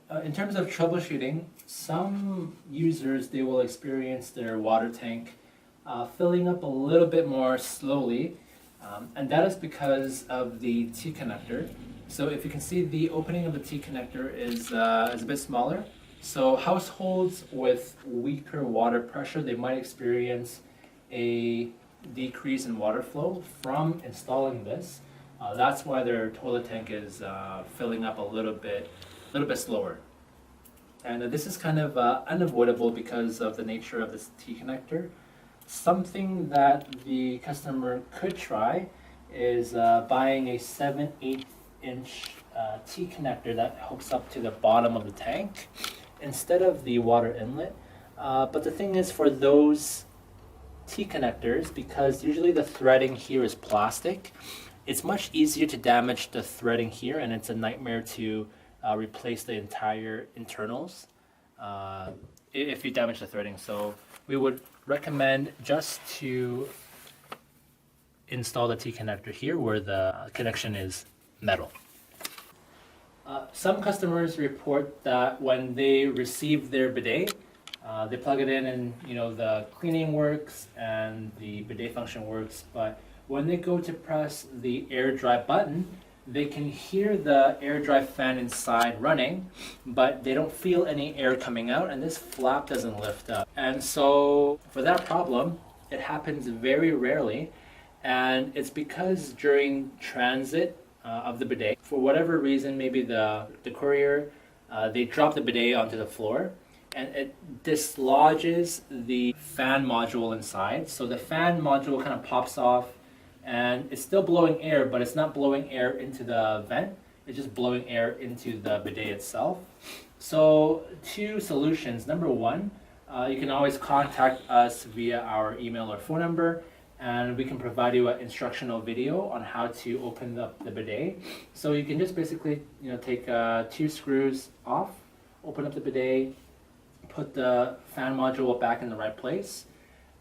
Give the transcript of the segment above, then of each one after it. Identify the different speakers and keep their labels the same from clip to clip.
Speaker 1: In terms of troubleshooting, some users, they will experience their water tank filling up a little bit more slowly, and that is because of the T-connector. So if you can see, the opening of the T-connector is a bit smaller. So households with weaker water pressure, they might experience a decrease in water flow from installing this. That's why their toilet tank is filling up a little bit slower. And this is kind of unavoidable because of the nature of this T-connector. Something that the customer could try is buying a 7/8 inch T-connector that hooks up to the bottom of the tank instead of the water inlet. But the thing is, for those T-connectors, because usually the threading here is plastic, it's much easier to damage the threading here, and it's a nightmare to replace the entire internals if you damage the threading. So we would recommend just to install the T-connector here where the connection is metal. Some customers report that when they receive their bidet, they plug it in and the cleaning works and the bidet function works, but when they go to press the air dry button, they can hear the air dry fan inside running, but they don't feel any air coming out, and this flap doesn't lift up. And so for that problem, it happens very rarely, and it's because during transit of the bidet, for whatever reason, maybe the courier, they drop the bidet onto the floor, and it dislodges the fan module inside. So the fan module kind of pops off, and it's still blowing air, but it's not blowing air into the vent. It's just blowing air into the bidet itself. So two solutions. Number one, you can always contact us via our email or phone number, and we can provide you an instructional video on how to open up the bidet. So you can just basically take two screws off, open up the bidet, put the fan module back in the right place,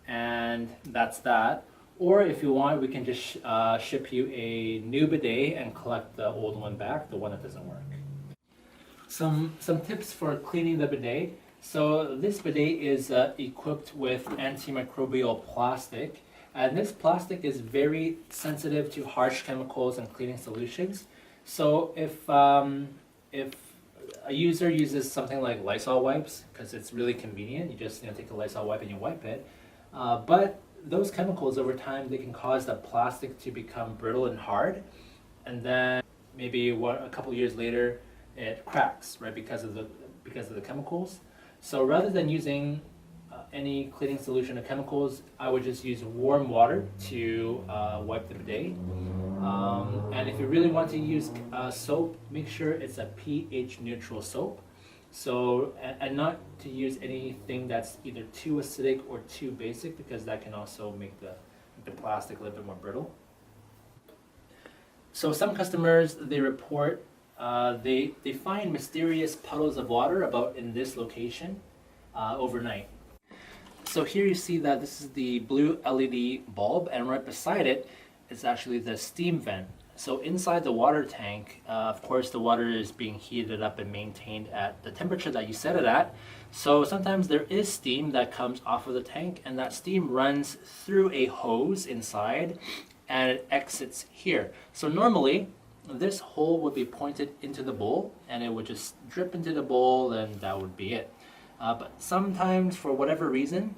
Speaker 1: and that's that. Or if you want, we can just ship you a new bidet and collect the old one back, the one that doesn't work. Some tips for cleaning the bidet. So this bidet is equipped with antimicrobial plastic, and this plastic is very sensitive to harsh chemicals and cleaning solutions. So if a user uses something like Lysol wipes, because it's really convenient, you just take a Lysol wipe and you wipe it, but those chemicals over time, they can cause the plastic to become brittle and hard, and then maybe a couple years later it cracks, right, because of the chemicals. So rather than using any cleaning solution or chemicals, I would just use warm water to wipe the bidet. And if you really want to use soap, make sure it's a pH neutral soap. So, and not to use anything that's either too acidic or too basic, because that can also make the plastic a little bit more brittle. So some customers, they report they find mysterious puddles of water about in this location overnight. So here you see that this is the blue LED bulb, and right beside it is actually the steam vent. So inside the water tank, of course, the water is being heated up and maintained at the temperature that you set it at. So sometimes there is steam that comes off of the tank, and that steam runs through a hose inside and it exits here. So normally this hole would be pointed into the bowl and it would just drip into the bowl, and that would be it. But sometimes, for whatever reason,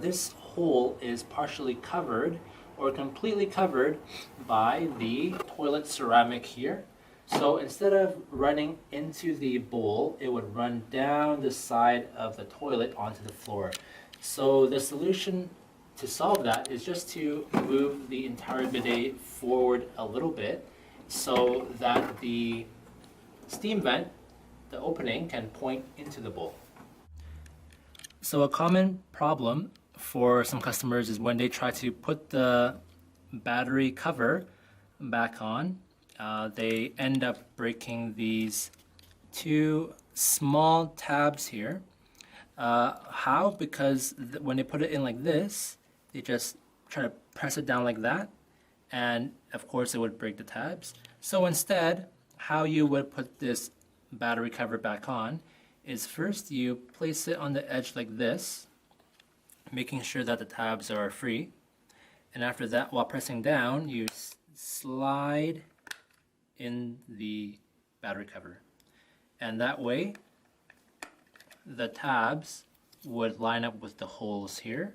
Speaker 1: this hole is partially covered or completely covered by the toilet ceramic here. So instead of running into the bowl, it would run down the side of the toilet onto the floor. So the solution to solve that is just to move the entire bidet forward a little bit so that the steam vent, the opening, can point into the bowl. So a common problem for some customers is when they try to put the battery cover back on, they end up breaking these two small tabs here. How? Because when they put it in like this, they just try to press it down like that, and of course it would break the tabs. So instead, how you would put this battery cover back on is first you place it on the edge like this, making sure that the tabs are free. And after that, while pressing down, you slide in the battery cover. And that way, the tabs would line up with the holes here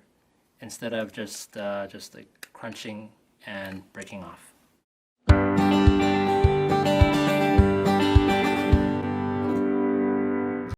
Speaker 1: instead of just like crunching and breaking off.